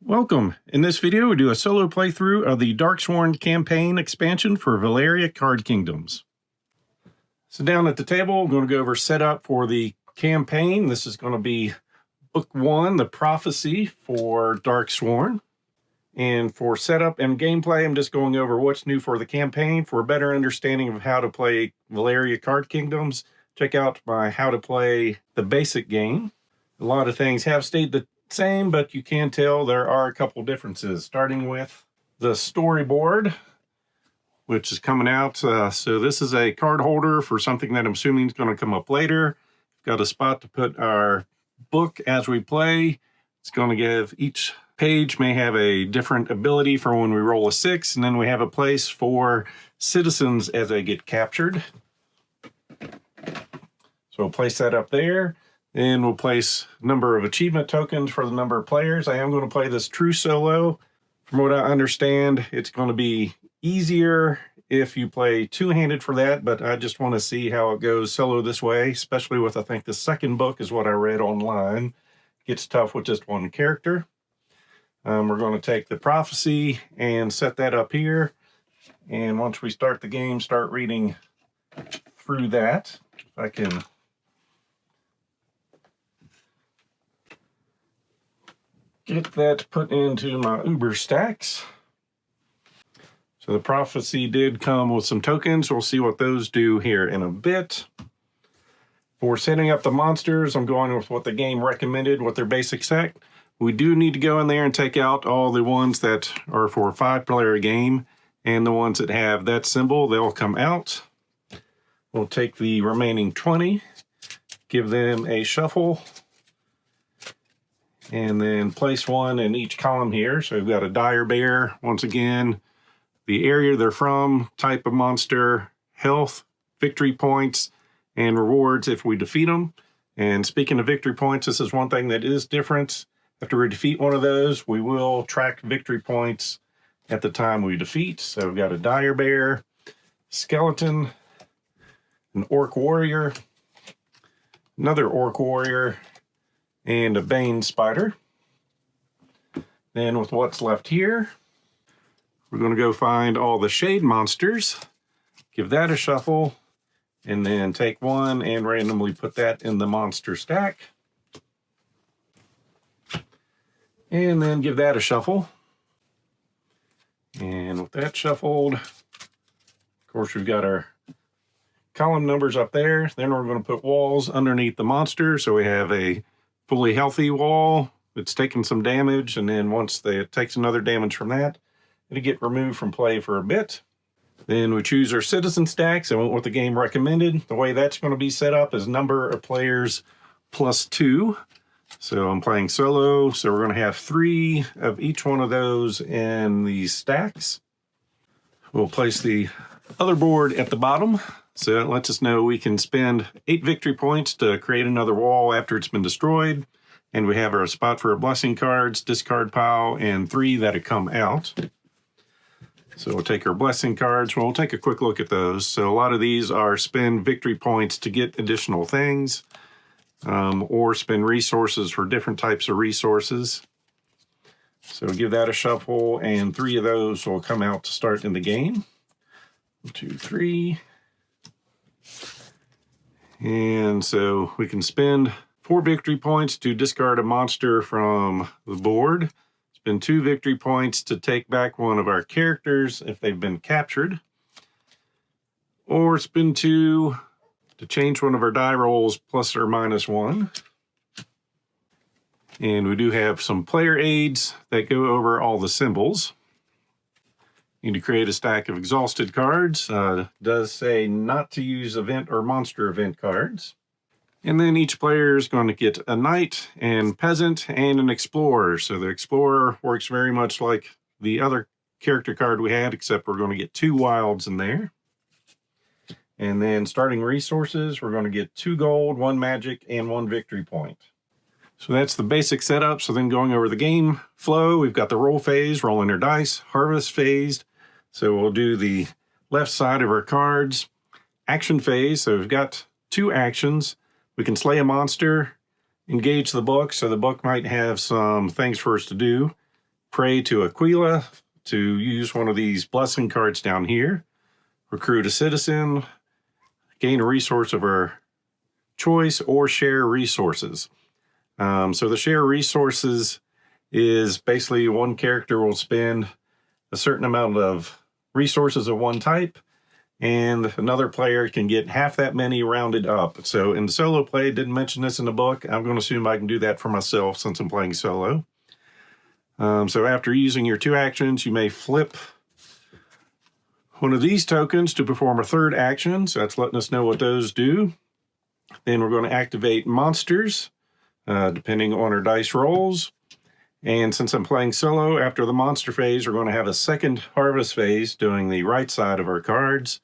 Welcome. In this video, we do a solo playthrough of the Darksworn campaign expansion for Valeria Card Kingdoms. So down at the table, I'm going to go over setup for the campaign. This is going to be Book 1, The Prophecy for Darksworn. And for setup and gameplay, I'm just going over what's new for the campaign. For a better understanding of how to play Valeria Card Kingdoms, check out my How to Play the Basic Game. A lot of things have stayed the same, but you can tell there are a couple differences, starting with the storyboard, which is coming out. So this is a card holder for something that I'm assuming is going to come up later. Got a spot to put our book as we play. It's going to give each page may have a different ability for when we roll a 6, and then we have a place for citizens as they get captured. So we'll place that up there. And we'll place number of achievement tokens for the number of players. I am going to play this true solo. From what I understand, it's going to be easier if you play two-handed for that, but I just want to see how it goes solo this way, especially with, I think, the second book is what I read online. It gets tough with just one character. We're going to take the prophecy and set that up here. And once we start the game, start reading through that. If I can get that put into my Uber stacks. So the prophecy did come with some tokens. We'll see what those do here in a bit. For setting up the monsters, I'm going with what the game recommended, what their basic set. We do need to go in there and take out all the ones that are for a 5-player game, and the ones that have that symbol, they'll come out. We'll take the remaining 20, give them a shuffle, and then place one in each column here. So we've got a dire bear, once again, the area they're from, type of monster, health, victory points, and rewards if we defeat them. And speaking of victory points, this is one thing that is different. After we defeat one of those, we will track victory points at the time we defeat. So we've got a dire bear, skeleton, an orc warrior, another orc warrior, and a bane spider. Then with what's left here, we're going to go find all the shade monsters, give that a shuffle, and then take one and randomly put that in the monster stack. And then give that a shuffle. And with that shuffled, of course, we've got our column numbers up there. Then we're going to put walls underneath the monster. So we have a fully healthy wall. It's taking some damage, and then once it takes another damage from that, it'll get removed from play for a bit. Then we choose our citizen stacks and what the game recommended. The way that's going to be set up is number of players plus 2. So I'm playing solo, so we're going to have 3 of each one of those in these stacks. We'll place the other board at the bottom. So it lets us know we can spend 8 victory points to create another wall after it's been destroyed. And we have our spot for our blessing cards, discard pile, and 3 that have come out. So we'll take our blessing cards. We'll take a quick look at those. So a lot of these are spend victory points to get additional things, or spend resources for different types of resources. So give that a shuffle, and 3 of those will come out to start in the game. 1, 2, 3. And so we can spend 4 victory points to discard a monster from the board. Spend 2 victory points to take back one of our characters if they've been captured. Or spend 2 to change one of our die rolls plus or minus 1. And we do have some player aids that go over all the symbols. Need to create a stack of exhausted cards. Does say not to use event or monster event cards. And then each player is going to get a knight and peasant and an explorer. So the explorer works very much like the other character card we had, except we're going to get 2 wilds in there. And then starting resources, we're going to get 2 gold, 1 magic, and 1 victory point. So that's the basic setup. So then going over the game flow, we've got the roll phase, rolling our dice, harvest phase. So we'll do the left side of our cards. Action phase, so we've got 2 actions. We can slay a monster, engage the book, so the book might have some things for us to do. pray to Aquila to use one of these blessing cards down here. Recruit a citizen, gain a resource of our choice, or share resources. So the share resources is basically one character will spend a certain amount of resources of one type, and another player can get half that many rounded up. So in the solo play, didn't mention this in the book. I'm going to assume I can do that for myself since I'm playing solo. So after using your 2 actions, you may flip one of these tokens to perform a 3rd action. So that's letting us know what those do. Then we're going to activate monsters, depending on our dice rolls. And since I'm playing solo, after the monster phase, we're going to have a second harvest phase doing the right side of our cards.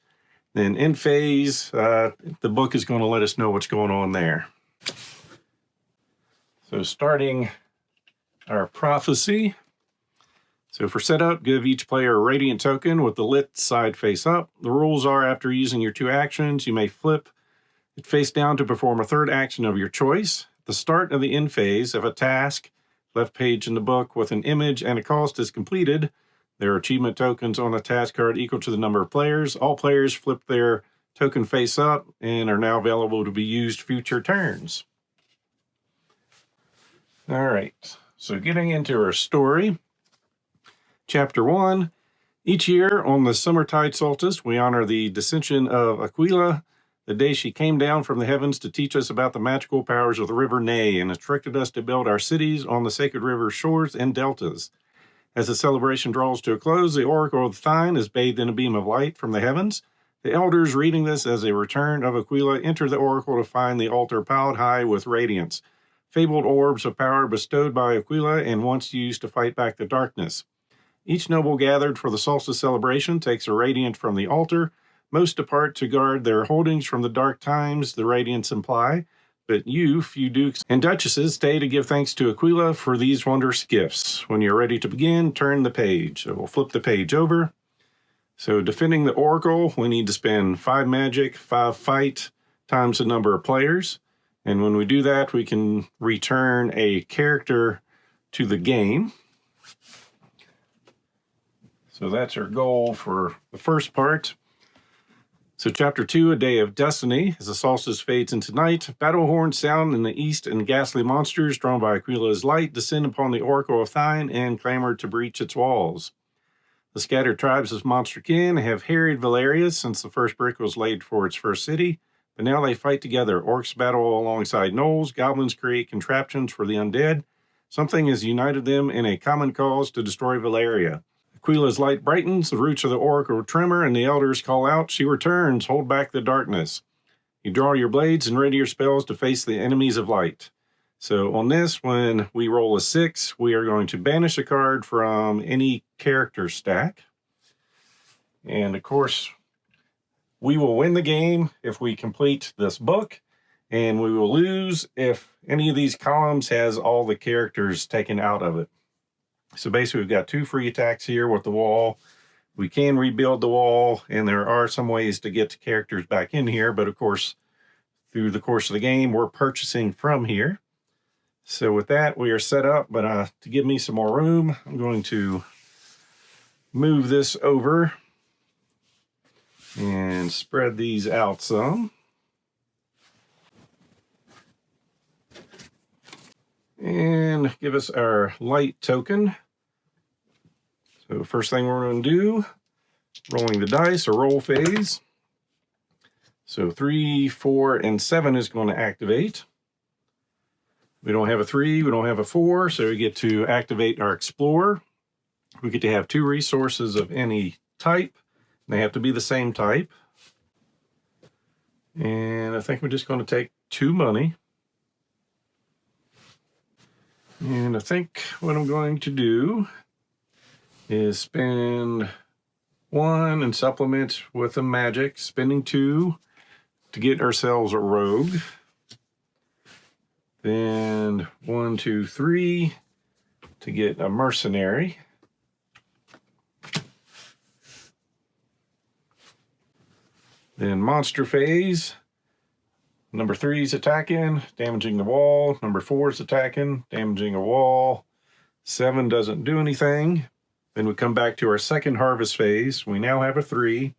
Then in phase, the book is going to let us know what's going on there. So starting our prophecy. So for setup, give each player a radiant token with the lit side face up. The rules are after using your 2 actions, you may flip it face down to perform a 3rd action of your choice. At the start of the end phase, if a task, left page in the book, with an image and a cost is completed, there are achievement tokens on the task card equal to the number of players. All players flip their token face up and are now available to be used future turns. All right, so getting into our story. Chapter 1. Each year on the summertide solstice, we honor the descension of Aquila, the day she came down from the heavens to teach us about the magical powers of the river Ne and instructed us to build our cities on the sacred river shores and deltas. As the celebration draws to a close, the Oracle of Thine is bathed in a beam of light from the heavens. The elders, reading this as a return of Aquila, enter the oracle to find the altar piled high with radiance, fabled orbs of power bestowed by Aquila and once used to fight back the darkness. Each noble gathered for the solstice celebration takes a radiant from the altar. Most depart to guard their holdings from the dark times the radiants imply, but you, few dukes and duchesses, stay to give thanks to Aquila for these wondrous gifts. When you're ready to begin, turn the page. So we'll flip the page over. So defending the oracle, we need to spend 5 magic, 5 fight, times the number of players. And when we do that, we can return a character to the game. So that's our goal for the first part. So chapter 2, A Day of Destiny. As the solstice fades into night, battle horns sound in the east and ghastly monsters drawn by Aquila's light descend upon the Oracle of Thine and clamor to breach its walls. The scattered tribes of monsterkin have harried Valeria since the first brick was laid for its first city, but now they fight together. Orcs battle alongside gnolls, goblins create contraptions for the undead. Something has united them in a common cause to destroy Valeria. Aquila's light brightens, the roots of the oracle tremor, and the elders call out, "She returns, hold back the darkness." You draw your blades and ready your spells to face the enemies of light. So on this, when we roll a 6, we are going to banish a card from any character stack. And of course, we will win the game if we complete this book, and we will lose if any of these columns has all the characters taken out of it. So basically, we've got 2 free attacks here with the wall. We can rebuild the wall, and there are some ways to get the characters back in here, but of course, through the course of the game, we're purchasing from here. So with that, we are set up, but to give me some more room, I'm going to move this over and spread these out some. And give us our light token. So first thing we're going to do, rolling the dice, a roll phase. So 3, 4, and 7 is going to activate. We don't have a 3, we don't have a 4, so we get to activate our Explorer. We get to have 2 resources of any type. They have to be the same type. And I think we're just going to take 2 money. And I think what I'm going to do is spend 1 and supplement with a magic, spending 2 to get ourselves a rogue. Then 1, 2, 3 to get a mercenary. Then monster phase. Number 3 is attacking, damaging the wall. Number 4 is attacking, damaging a wall. 7 doesn't do anything. Then we come back to our second harvest phase. We now have a 3.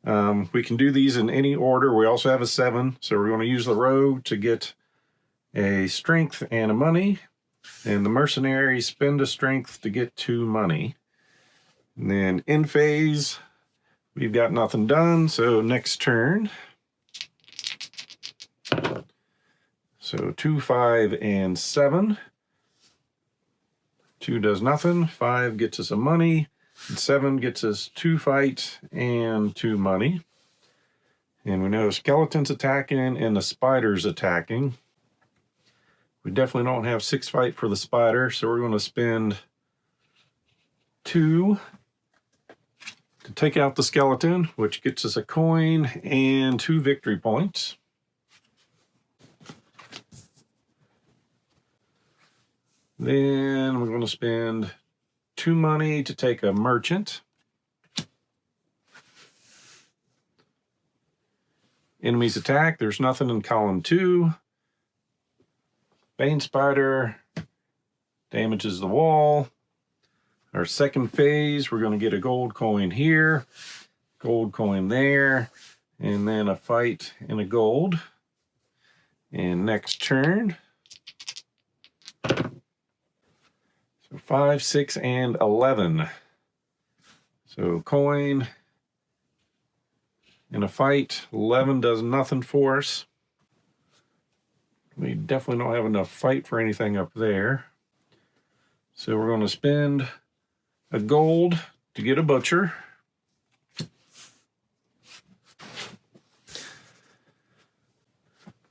We can do these in any order. We also have a 7, so we're going to use the rogue to get a strength and a money, and the mercenary spend a strength to get 2 money. And then in phase, we've got nothing done, so next turn. So 2, 5, and 7. 2 does nothing. 5 gets us a money. And 7 gets us 2 fight and 2 money. And we know skeleton's attacking and the spider's attacking. We definitely don't have 6 fight for the spider, so we're going to spend 2 to take out the skeleton, which gets us a coin and 2 victory points. Then we're going to spend 2 money to take a merchant. Enemies attack. There's nothing in column 2. Bane Spider damages the wall. Our second phase, we're going to get a gold coin here, gold coin there, and then a fight and a gold. And next turn, so 5, 6, and 11. So coin and a fight. 11 does nothing for us. We definitely don't have enough fight for anything up there. So we're going to spend a gold to get a butcher.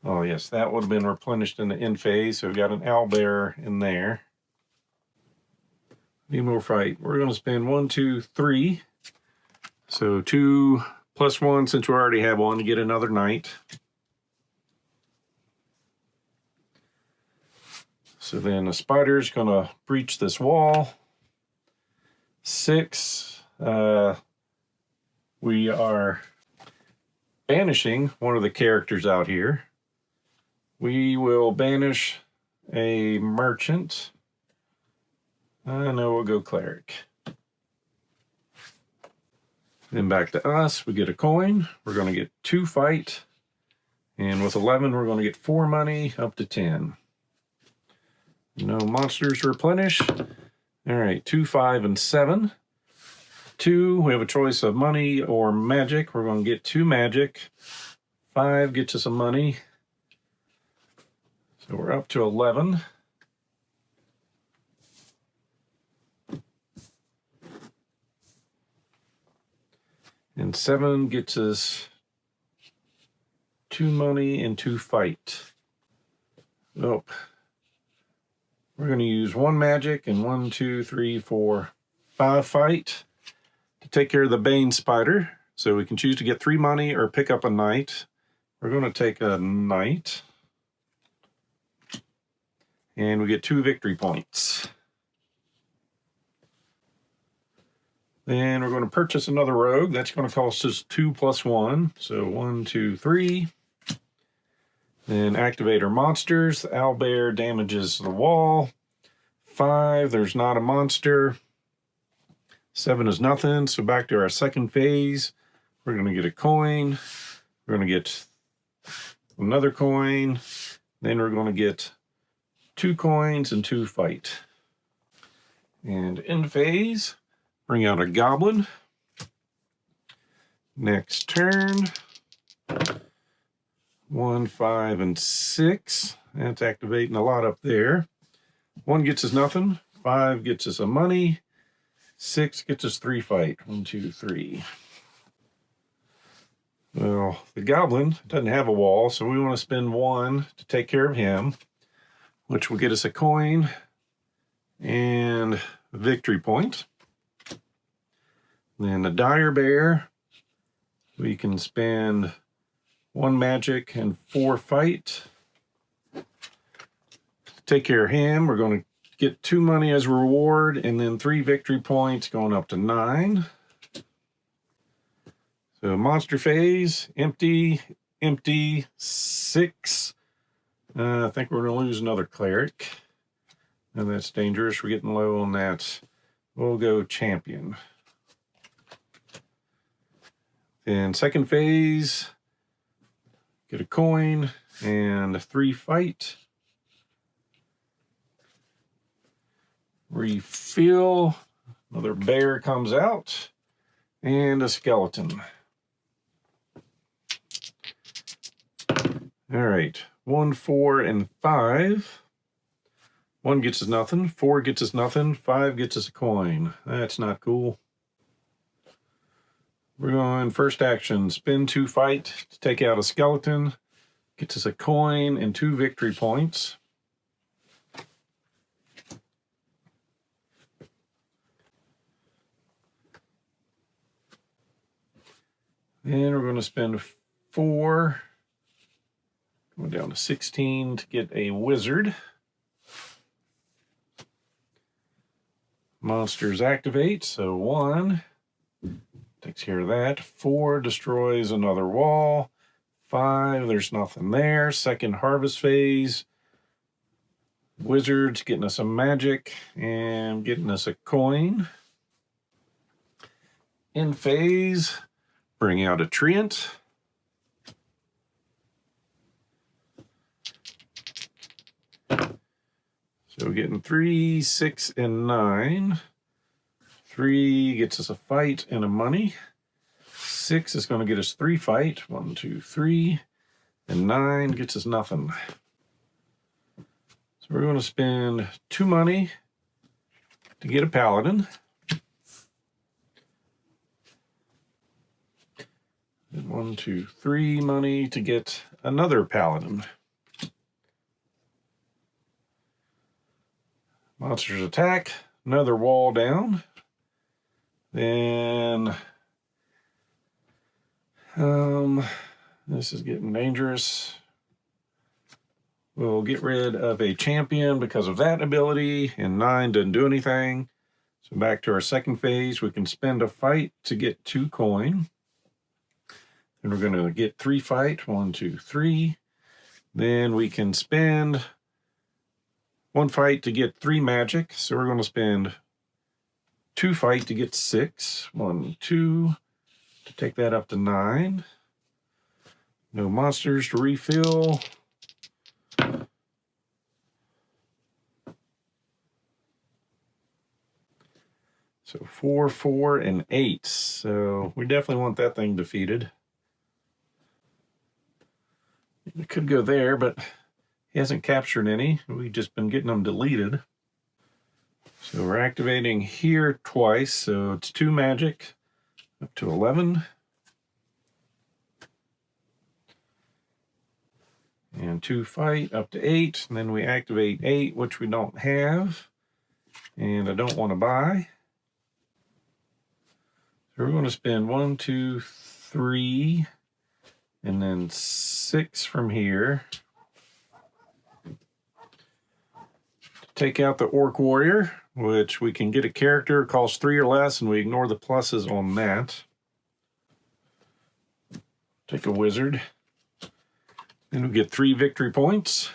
Oh yes, that would have been replenished in the end phase, so we've got an owlbear in there. Need more fight. We're going to spend 1, 2, 3. So 2 plus 1, since we already have 1, to get another knight. So then the spider's going to breach this wall. 6. We are banishing one of the characters out here. We will banish a merchant. No, we'll go cleric. Then back to us, we get a coin. We're going to get 2 fight. And with 11, we're going to get 4 money up to 10. No monsters replenish. All right, 2, 5, and 7. 2, we have a choice of money or magic. We're going to get 2 magic. 5 gets us some money. So we're up to 11. And 7 gets us 2 money and 2 fight. Nope. We're going to use 1 magic and 1, 2, 3, 4, 5 fight to take care of the Bane Spider. So we can choose to get 3 money or pick up a knight. We're going to take a knight. And we get 2 victory points. Then we're going to purchase another rogue. That's going to cost us 2 plus 1. So 1, 2, 3. Then activate our monsters. The owlbear damages the wall. 5, there's not a monster. 7 is nothing. So back to our second phase. We're going to get a coin. We're going to get another coin. Then we're going to get 2 coins and 2 fight. And end phase, bring out a goblin. Next turn. 1, 5, and 6. That's activating a lot up there. 1 gets us nothing. 5 gets us a money. 6 gets us 3 fight. 1, 2, 3. Well, the goblin doesn't have a wall, so we want to spend 1 to take care of him, which will get us a coin and a victory point. Then the dire bear, we can spend 1 magic and 4 fight. Take care of him. We're going to get 2 money as a reward and then 3 victory points, going up to 9. So monster phase, empty, empty, 6. I think we're going to lose another cleric. And that's dangerous. We're getting low on that. We'll go champion. In second phase, get a coin and 3 fight. Refill. Another bear comes out. And a skeleton. All right. 1, 4, and 5. 1 gets us nothing. 4 gets us nothing. 5 gets us a coin. That's not cool. We're going first action. Spin 2 fight to take out a skeleton. Gets us a coin and 2 victory points. And we're going to spend 4. Going down to 16 to get a wizard. Monsters activate. So 1 takes care of that. 4 destroys another wall. 5, there's nothing there. Second harvest phase. Wizards getting us some magic and getting us a coin. In phase, bring out a treant. So we're getting 3, 6, and 9. 3 gets us a fight and a money. 6 is going to get us 3 fight. 1, 2, 3. And 9 gets us nothing. So we're going to spend 2 money to get a paladin. And 1, 2, 3 money to get another paladin. Monsters attack. Another wall down. Then this is getting dangerous. We'll get rid of a champion because of that ability, and 9 doesn't do anything. So back to our second phase, we can spend a fight to get 2 coin. Then we're going to get 3 fight, 1, 2, 3. Then we can spend 1 fight to get 3 magic. So we're going to spend 2 fight to get 6. 1, 2 to take that up to 9. No monsters to refill. So 4, 4, and 8. So we definitely want that thing defeated. It could go there, but he hasn't captured any. We've just been getting them deleted. So we're activating here twice. So it's 2 magic up to 11. And 2 fight up to 8. And then we activate 8, which we don't have. And I don't want to buy. So we're going to spend 1, 2, 3, and then 6 from here. Take out the Orc Warrior, which we can get a character, costs 3 or less, and we ignore the pluses on that. Take a wizard. Then we get 3 victory points.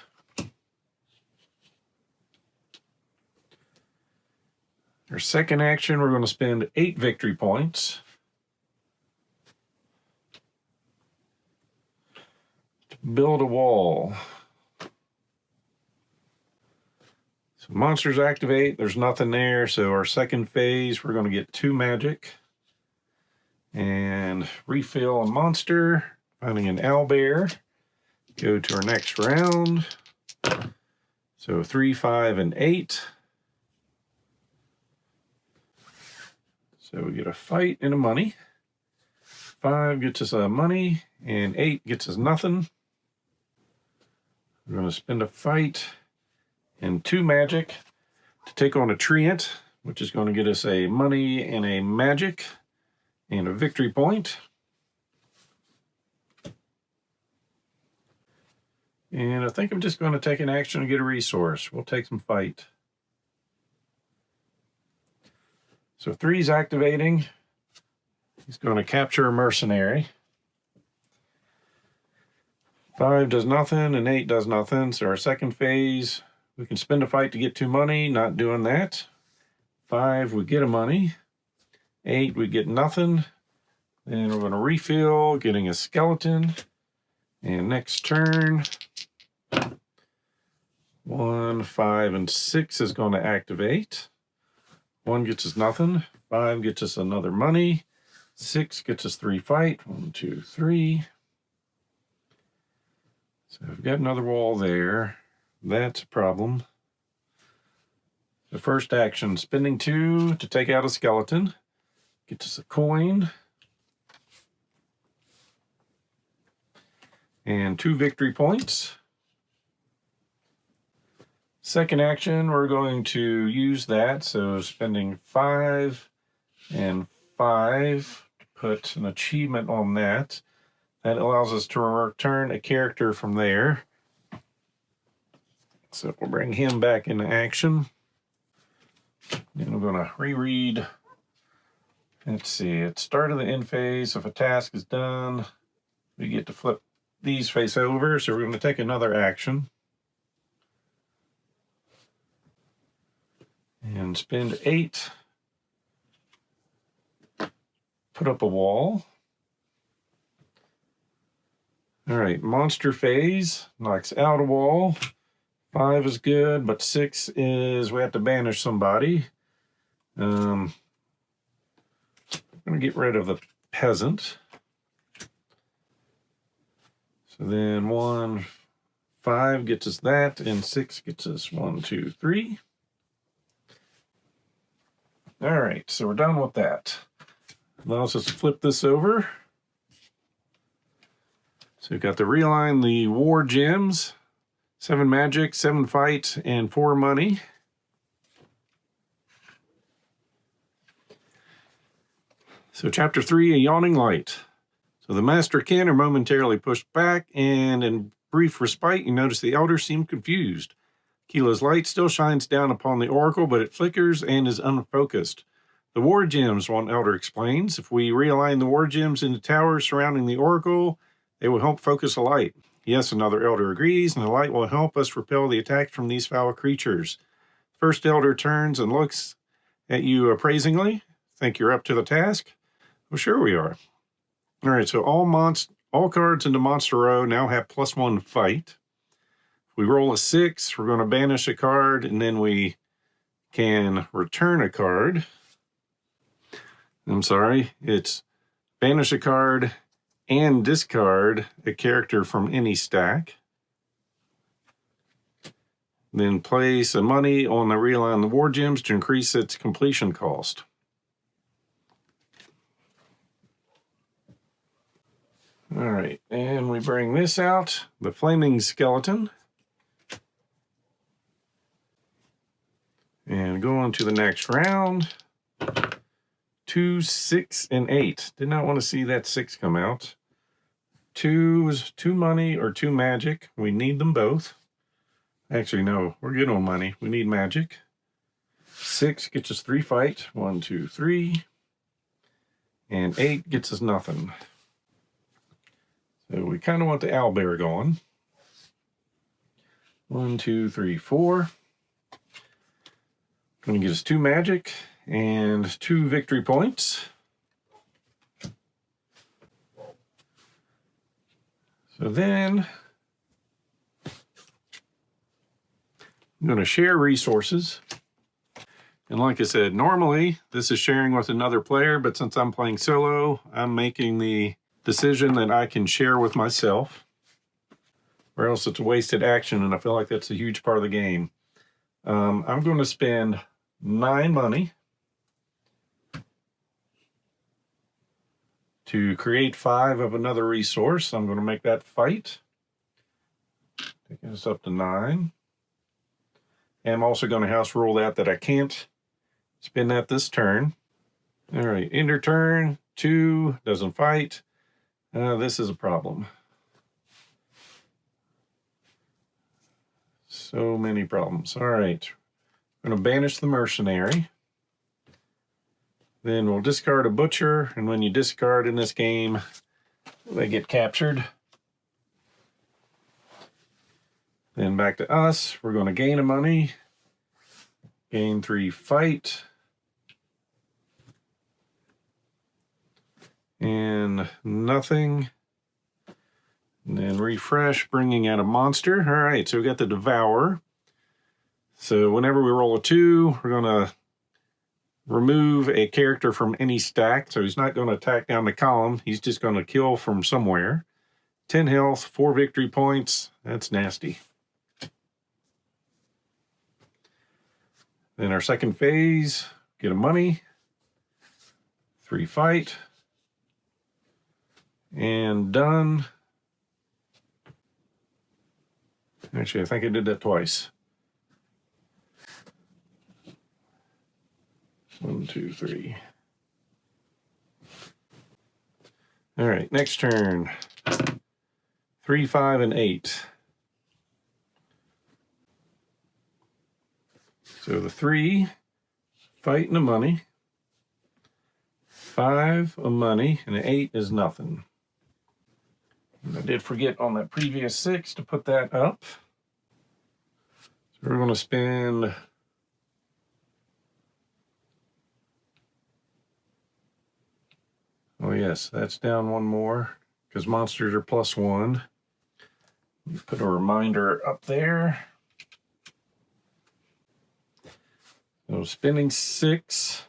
Our second action, we're going to spend 8 victory points. To build a wall. So monsters activate, there's nothing there, so our second phase, we're going to get 2 magic. And refill a monster, finding an owlbear. Go to our next round. So 3, 5, and 8. So we get a fight and a money. 5 gets us a money, and 8 gets us nothing. We're going to spend a fight and 2 magic to take on a treant, which is going to get us a money and a magic and a victory point. And I think I'm just going to take an action and get a resource. We'll take some fight. So 3's activating. He's going to capture a mercenary. 5 does nothing and 8 does nothing. So our second phase, We can spend a fight to get 2 money, not doing that. 5, we get a money. 8, we get nothing. Then we're going to refill, getting a skeleton. And next turn, 1, 5, and 6 is going to activate. 1 gets us nothing. 5 gets us another money. 6 gets us 3 fight. 1, 2, 3. So we've got another wall there. That's a problem. The first action, spending 2 to take out a skeleton. Gets us a coin. And 2 victory points. Second action, we're going to use that. So spending 5 and 5 to put an achievement on that. That allows us to return a character from there. So we'll bring him back into action. Then we're going to reread. Let's see, at start of the end phase, if a task is done, we get to flip these face over. So we're going to take another action. And spend 8. Put up a wall. All right, monster phase knocks out a wall. 5 is good, but 6 is we have to banish somebody. I'm going to get rid of the peasant. So then 1, 5 gets us that, and 6 gets us 1, 2, 3. All right, so we're done with that. Allows us to flip this over. So we've got to realign the war gems, 7 magic, 7 fight, and 4 money. So chapter 3, a yawning light. So the master kin are momentarily pushed back, and in brief respite, you notice the elder seem confused. Keela's light still shines down upon the oracle, but it flickers and is unfocused. The war gems, one elder explains. If we realign the war gems into towers surrounding the oracle, they will help focus the light. Yes, another elder agrees, and the light will help us repel the attacks from these foul creatures. First elder turns and looks at you appraisingly. Think you're up to the task? Well, sure we are. All right, so all cards in the monster row now have +1 fight. If we roll a 6, we're going to banish a card, and then we can return a card. I'm sorry, it's banish a card and discard a character from any stack. Then place a money on the realign the war gems to increase its completion cost. All right, and we bring this out, the flaming skeleton. And go on to the next round. 2, 6, and 8. Did not want to see that 6 come out. 2 is 2 money or 2 magic. We need them both. Actually, no, we're good on money. We need magic. 6 gets us 3 fight. 1, 2, 3. And 8 gets us nothing. So we kind of want the owlbear going. 1, 2, 3, 4. Going to get us 2 magic and 2 victory points. So then I'm going to share resources. And like I said, normally this is sharing with another player, but since I'm playing solo, I'm making the decision that I can share with myself, or else it's a wasted action, and I feel like that's a huge part of the game. I'm going to spend 9 money to create 5 of another resource. I'm going to make that fight, taking us up to 9. And I'm also going to house rule that I can't spend that this turn. All right, end your turn. 2 doesn't fight. This is a problem. So many problems. All right, I'm going to banish the mercenary. Then we'll discard a butcher, and when you discard in this game, they get captured. Then back to us. We're going to gain a money. Gain 3 fight. And nothing. And then refresh, bringing out a monster. All right, so we got the Devour. So whenever we roll a 2, we're going to remove a character from any stack. So he's not going to attack down the column. He's just going to kill from somewhere. 10 health, 4 victory points. That's nasty. Then our second phase, get a money. 3 fight. And done. Actually, I think I did that twice. 1, 2, 3. All right, next turn. 3, 5, and 8. So the 3, fight and a money. 5, a money, and an 8 is nothing. And I did forget on that previous 6 to put that up. So we're going to spend... Oh yes, that's down 1 more, because monsters are +1. Put a reminder up there. So spending 6.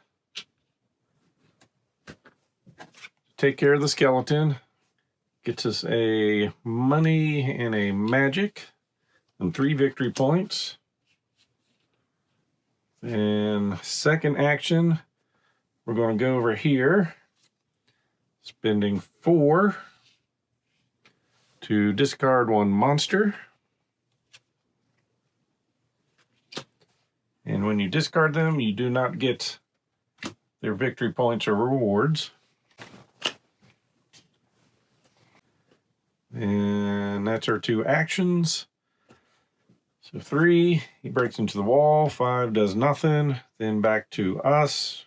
Take care of the skeleton. Gets us a money and a magic and 3 victory points. And second action, we're going to go over here, spending 4 to discard 1 monster. And when you discard them, you do not get their victory points or rewards. And that's our 2 actions. So 3, he breaks into the wall. 5 does nothing. Then back to us.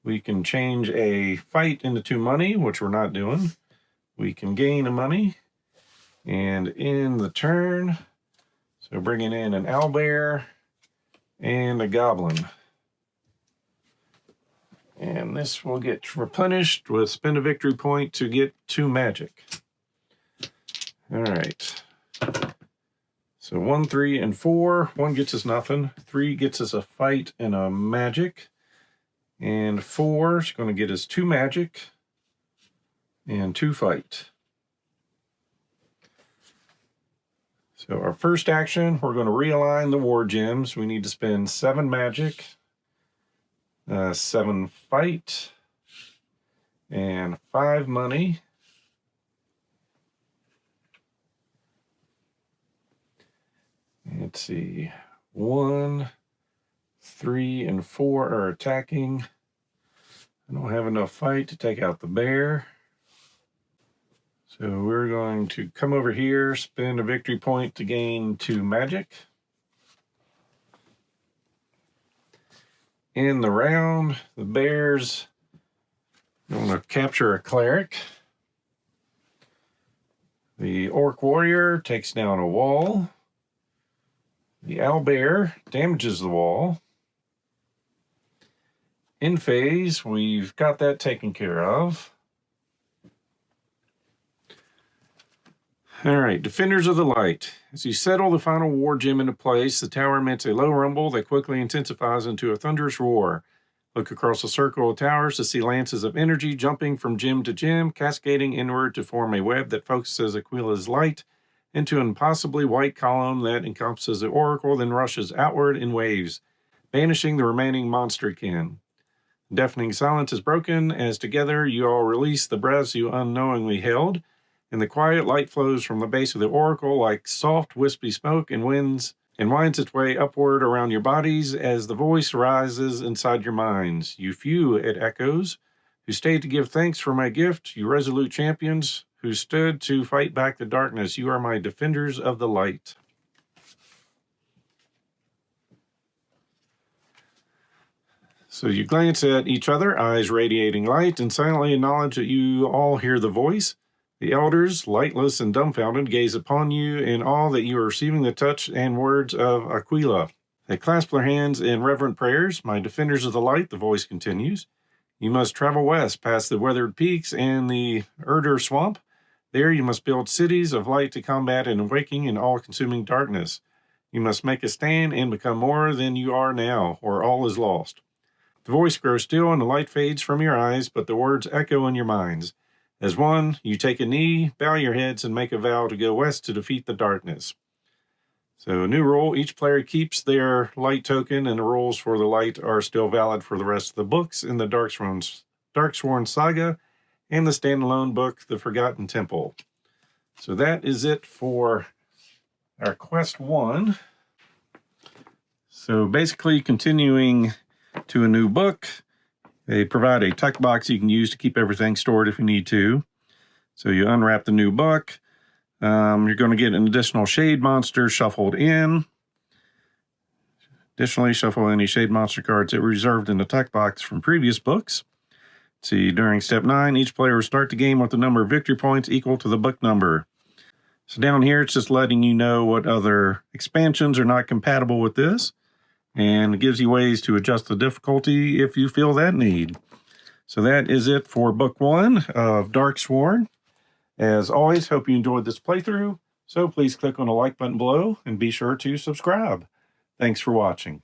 We can change a fight into 2 money, which we're not doing. We can gain a money. And in the turn, so bringing in an owlbear and a goblin. And this will get replenished with spend a victory point to get 2 magic. All right. So 1, 3, and 4. 1 gets us nothing. 3 gets us a fight and a magic. And 4 is going to get us 2 magic and 2 fight. So our first action, we're going to realign the war gems. We need to spend 7 magic, 7 fight, and 5 money. Let's see, 1, 3, and 4 are attacking. I don't have enough fight to take out the bear. So we're going to come over here, spend a victory point to gain 2 magic. In the round, the bears going to capture a cleric. The orc warrior takes down a wall. The owlbear damages the wall. In phase, we've got that taken care of. All right, Defenders of the Light. As you settle the final war gem into place, the tower emits a low rumble that quickly intensifies into a thunderous roar. Look across a circle of towers to see lances of energy jumping from gem to gem, cascading inward to form a web that focuses Aquila's light into an impossibly white column that encompasses the oracle, then rushes outward in waves, banishing the remaining monster kin. Deafening silence is broken as together you all release the breaths you unknowingly held, and the quiet light flows from the base of the oracle like soft, wispy smoke and winds and winds its way upward around your bodies as the voice rises inside your minds. You few, it echoes, who stayed to give thanks for my gift, you resolute champions, who stood to fight back the darkness. You are my defenders of the light. So you glance at each other, eyes radiating light, and silently acknowledge that you all hear the voice. The elders, lightless and dumbfounded, gaze upon you in awe that you are receiving the touch and words of Aquila. They clasp their hands in reverent prayers. My defenders of the light, the voice continues. You must travel west, past the weathered peaks and the Erder swamp. There you must build cities of light to combat an awakening and all-consuming darkness. You must make a stand and become more than you are now, or all is lost. The voice grows still and the light fades from your eyes, but the words echo in your minds. As one, you take a knee, bow your heads, and make a vow to go west to defeat the darkness. So a new rule, each player keeps their light token, and the rules for the light are still valid for the rest of the books in the Darksworn saga and the standalone book, The Forgotten Temple. So that is it for our Quest 1. So basically continuing to a new book, they provide a tuck box you can use to keep everything stored if you need to. So you unwrap the new book. You're going to get an additional shade monster shuffled in. Additionally, shuffle any shade monster cards that were reserved in the tuck box from previous books. See, during step 9, each player will start the game with the number of victory points equal to the book number. So down here, it's just letting you know what other expansions are not compatible with this. And it gives you ways to adjust the difficulty if you feel that need. So that is it for book 1 of Darksworn. As always, hope you enjoyed this playthrough. So please click on the like button below and be sure to subscribe. Thanks for watching.